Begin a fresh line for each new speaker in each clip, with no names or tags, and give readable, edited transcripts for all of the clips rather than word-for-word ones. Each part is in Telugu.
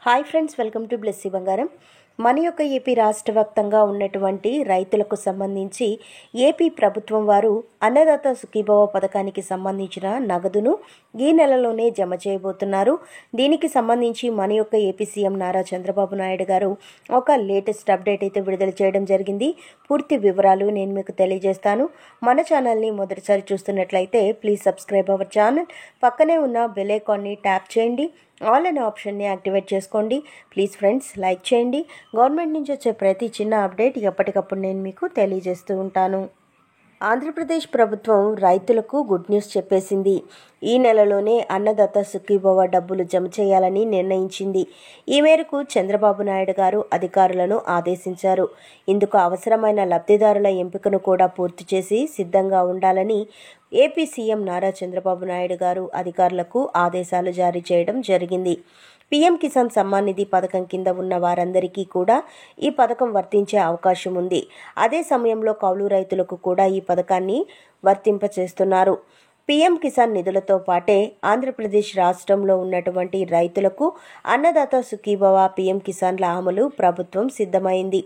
Hi friends, welcome to Blessy బంగారం. మన యొక్క ఏపీ రాష్ట్ర వ్యాప్తంగా ఉన్నటువంటి రైతులకు సంబంధించి ఏపీ ప్రభుత్వం వారు అన్నదాత సుఖీభవ పథకానికి సంబంధించిన నగదును ఈ నెలలోనే జమ చేయబోతున్నారు. దీనికి సంబంధించి మన యొక్క ఏపీ సీఎం నారా చంద్రబాబు నాయుడు గారు ఒక లేటెస్ట్ అప్డేట్ అయితే విడుదల చేయడం జరిగింది. పూర్తి వివరాలు నేను మీకు తెలియజేస్తాను. మన ఛానల్ని మొదటిసారి చూస్తున్నట్లయితే ప్లీజ్ సబ్స్క్రైబ్ అవర్ ఛానల్. పక్కనే ఉన్న బెల్ ఐకాన్ని ట్యాప్ చేయండి. ఆల్ అనే ఆప్షన్ని యాక్టివేట్ చేసుకోండి. ప్లీజ్ ఫ్రెండ్స్, లైక్ చేయండి. గవర్నమెంట్ నుంచి వచ్చే ప్రతి చిన్న అప్డేట్ ఎప్పటికప్పుడు నేను మీకు తెలియజేస్తూ ఉంటాను. ఆంధ్రప్రదేశ్ ప్రభుత్వం రైతులకు గుడ్ న్యూస్ చెప్పేసింది. ఈ నెలలోనే అన్నదాత సుఖీభవ డబ్బులు జమ చేయాలని నిర్ణయించింది. ఈ మేరకు చంద్రబాబు నాయుడు గారు అధికారులను ఆదేశించారు. ఇందుకు అవసరమైన లబ్ధిదారుల ఎంపికను కూడా పూర్తి చేసి సిద్ధంగా ఉండాలని ఏపీ సీఎం నారా చంద్రబాబు నాయుడు గారు అధికారులకు ఆదేశాలు జారీ చేయడం జరిగింది. పీఎం కిసాన్ సమ్మాన్ నిధి పథకం కింద ఉన్న వారందరికీ కూడా ఈ పథకం వర్తించే అవకాశం ఉంది. అదే సమయంలో కౌలు రైతులకు కూడా ఈ పథకాన్ని వర్తింపచేస్తున్నారు. పీఎం కిసాన్ నిధులతో పాటే ఆంధ్రప్రదేశ్ రాష్ట్రంలో ఉన్నటువంటి రైతులకు అన్నదాత సుఖీభవ పీఎం కిసాన్ల అమలు ప్రభుత్వం సిద్ధమైంది.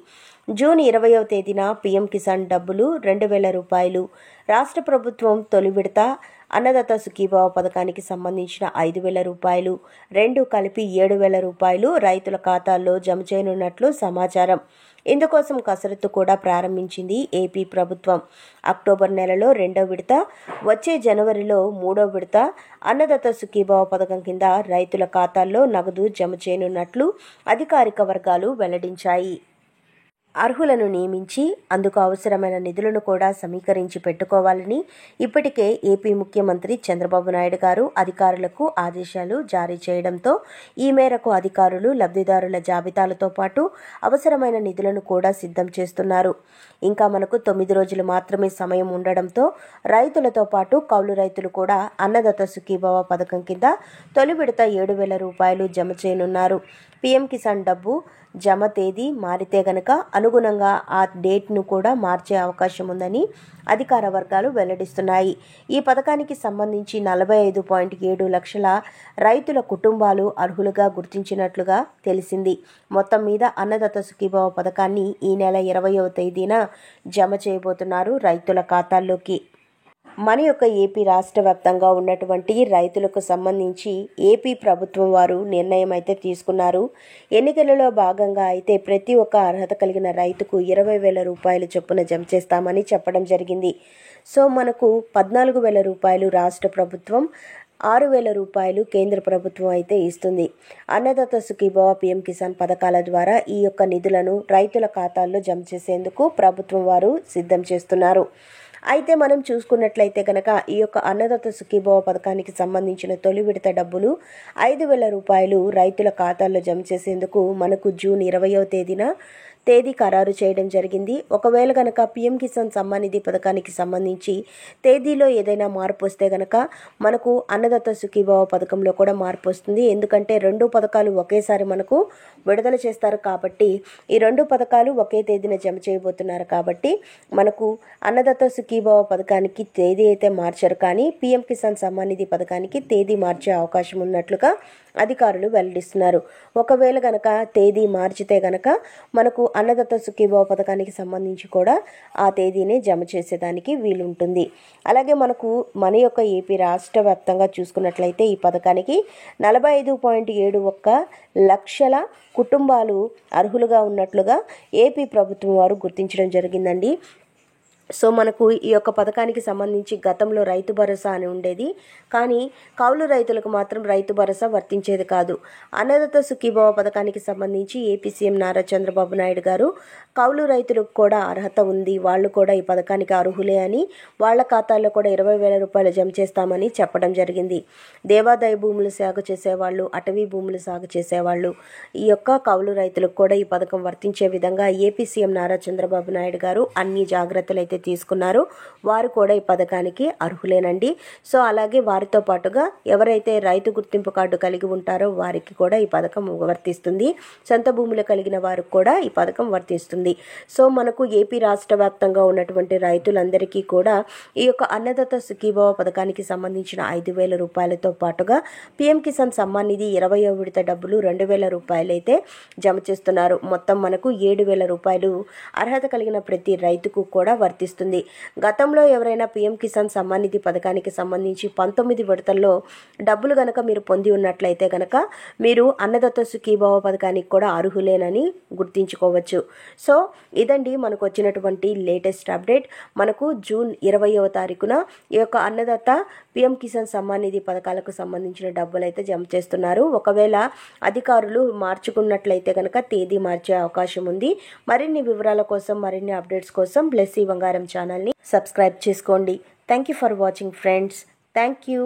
జూన్ 20వ తేదీన పీఎం కిసాన్ డబ్బులు 2,000 రూపాయలు, రాష్ట్ర ప్రభుత్వం తొలి విడత అన్నదాత సుఖీభవ పథకానికి సంబంధించిన 5,000 రూపాయలు, రెండు కలిపి 7,000 రూపాయలు రైతుల ఖాతాల్లో జమ చేయనున్నట్లు సమాచారం. ఇందుకోసం కసరత్తు కూడా ప్రారంభించింది ఏపీ ప్రభుత్వం. అక్టోబర్ నెలలో 2వ విడత, వచ్చే జనవరిలో 3వ విడత అన్నదాత సుఖీభవ పథకం కింద రైతుల ఖాతాల్లో నగదు జమ చేయనున్నట్లు అధికారిక వర్గాలు వెల్లడించాయి. అర్హులను నియమించి అందుకు అవసరమైన నిధులను కూడా సమీకరించి పెట్టుకోవాలని ఇప్పటికే ఏపీ ముఖ్యమంత్రి చంద్రబాబు నాయుడు గారు అధికారులకు ఆదేశాలు జారీ చేయడంతో ఈ మేరకు అధికారులు లబ్ధిదారుల జాబితాలతో పాటు అవసరమైన నిధులను కూడా సిద్ధం చేస్తున్నారు. ఇంకా మనకు 9 రోజులు మాత్రమే సమయం ఉండడంతో రైతులతో పాటు కౌలు రైతులు కూడా అన్నదాత సుఖీభవ పథకం కింద తొలి విడత 7,000 రూపాయలు జమ చేయనున్నారు. పీఎం కిసాన్ డబ్బు జమ తేదీ మారితే గనక అనుగుణంగా ఆ డేట్ను కూడా మార్చే అవకాశం ఉందని అధికార వర్గాలు వెల్లడిస్తున్నాయి. ఈ పథకానికి సంబంధించి 45.7 లక్షల రైతుల కుటుంబాలు అర్హులుగా గుర్తించినట్లుగా తెలిసింది. మొత్తం మీద అన్నదాత సుఖీభవ పథకాన్ని ఈ నెల 20వ తేదీన జమ చేయబోతున్నారు రైతుల ఖాతాల్లోకి. మన యొక్క ఏపీ రాష్ట్ర వ్యాప్తంగా ఉన్నటువంటి రైతులకు సంబంధించి ఏపీ ప్రభుత్వం వారు నిర్ణయం అయితే తీసుకున్నారు. ఎన్నికలలో భాగంగా అయితే ప్రతి ఒక్క అర్హత కలిగిన రైతుకు 20,000 రూపాయలు చొప్పున జమ చేస్తామని చెప్పడం జరిగింది. సో మనకు 14,000 రూపాయలు రాష్ట్ర ప్రభుత్వం, 6,000 రూపాయలు కేంద్ర ప్రభుత్వం అయితే ఇస్తుంది. అన్నదాత సుఖీభవ పీఎం కిసాన్ పథకాల ద్వారా ఈ యొక్క నిధులను రైతుల ఖాతాల్లో జమ చేసేందుకు ప్రభుత్వం వారు సిద్ధం చేస్తున్నారు. అయితే మనం చూసుకున్నట్లయితే కనుక ఈ యొక్క అన్నదాత సుఖీభవ పథకానికి సంబంధించిన తొలి విడత డబ్బులు 5,000 రూపాయలు రైతుల ఖాతాల్లో జమ చేసేందుకు మనకు జూన్ 20వ తేదీన తేదీ ఖరారు చేయడం జరిగింది. ఒకవేళ కనుక పీఎం కిసాన్ సమ్మాన్ నిధి పథకానికి సంబంధించి తేదీలో ఏదైనా మార్పు వస్తే కనుక మనకు అన్నదాత సుఖీభవ పథకంలో కూడా మార్పు వస్తుంది. ఎందుకంటే 2 పథకాలు ఒకేసారి మనకు విడుదల చేస్తారు కాబట్టి ఈ 2 పథకాలు ఒకే తేదీన జమ చేయబోతున్నారు కాబట్టి మనకు అన్నదాత సుఖీభవ పథకానికి తేదీ అయితే మార్చారు, కానీ పీఎం కిసాన్ సమ్మాన్ నిధి పథకానికి తేదీ మార్చే అవకాశం ఉన్నట్లుగా అధికారులు వెల్లడిస్తున్నారు. ఒకవేళ గనక తేదీ మార్చితే గనక మనకు అన్నదాత సుఖీభవ పథకానికి సంబంధించి కూడా ఆ తేదీనే జమ చేసేదానికి వీలుంటుంది. అలాగే మనకు మన యొక్క ఏపీ రాష్ట్ర వ్యాప్తంగా చూసుకున్నట్లయితే ఈ పథకానికి 45.71 లక్షల కుటుంబాలు అర్హులుగా ఉన్నట్లుగా ఏపీ ప్రభుత్వం వారు గుర్తించడం జరిగిందండి. సో మనకు ఈ యొక్క పథకానికి సంబంధించి గతంలో రైతు భరోసా అని ఉండేది, కానీ కౌలు రైతులకు మాత్రం రైతు భరోసా వర్తించేది కాదు. అన్నదాత సుఖీభవ పథకానికి సంబంధించి ఏపీ సీఎం నారా చంద్రబాబు నాయుడు గారు కౌలు రైతులకు కూడా అర్హత ఉంది, వాళ్ళు కూడా ఈ పథకానికి అర్హులే అని వాళ్ళ ఖాతాల్లో కూడా 20,000 రూపాయలు జమ చేస్తామని చెప్పడం జరిగింది. దేవాదాయ భూములు సాగు చేసేవాళ్ళు, అటవీ భూములు సాగు చేసేవాళ్ళు, ఈ యొక్క కౌలు రైతులకు కూడా ఈ పథకం వర్తించే విధంగా ఏపీ సీఎం నారా చంద్రబాబు నాయుడు గారు అన్ని జాగ్రత్తలు అయితే తీసుకున్నారో వారు కూడా ఈ పథకానికి అర్హులేనండి. సో అలాగే వారితో పాటుగా ఎవరైతే రైతు గుర్తింపు కార్డు కలిగి ఉంటారో వారికి కూడా ఈ పథకం వర్తిస్తుంది. సొంత భూములు కలిగిన వారికి కూడా ఈ పథకం వర్తిస్తుంది. సో మనకు ఏపీ రాష్ట్ర వ్యాప్తంగా ఉన్నటువంటి రైతులందరికీ కూడా ఈ యొక్క అన్నదాత సుఖీభవ పథకానికి సంబంధించిన 5,000 రూపాయలతో పాటుగా పీఎం కిసాన్ సమ్మాన్ నిధి 20వ విడత డబ్బులు 2,000 రూపాయలు అయితే జమ చేస్తున్నారు. మొత్తం మనకు 7,000 రూపాయలు అర్హత కలిగిన ప్రతి రైతుకు కూడా వర్తిస్తుంది. గతంలో ఎవరైనా పీఎం కిసాన్ సమ్మాన్ నిధి పథకానికి సంబంధించి 19 విడతల్లో డబ్బులు గనక మీరు పొంది ఉన్నట్లయితే గనక మీరు అన్నదాత సుఖీభవ పథకానికి కూడా అర్హులేనని గుర్తించుకోవచ్చు. సో ఇదండి మనకు వచ్చినటువంటి లేటెస్ట్ అప్డేట్. మనకు జూన్ 20వ తారీఖున ఈ యొక్క అన్నదాత పీఎం కిసాన్ సమ్మాన్ నిధి పథకాలకు సంబంధించిన డబ్బులు అయితే జమ చేస్తున్నారు. ఒకవేళ అధికారులు మార్చుకున్నట్లయితే కనుక తేదీ మార్చే అవకాశం ఉంది. మరిన్ని వివరాల కోసం, మరిన్ని అప్డేట్స్ కోసం బ్లెస్సీ బంగారం ఛానల్ని సబ్స్క్రైబ్ చేసుకోండి. Thank you for watching friends. Thank you.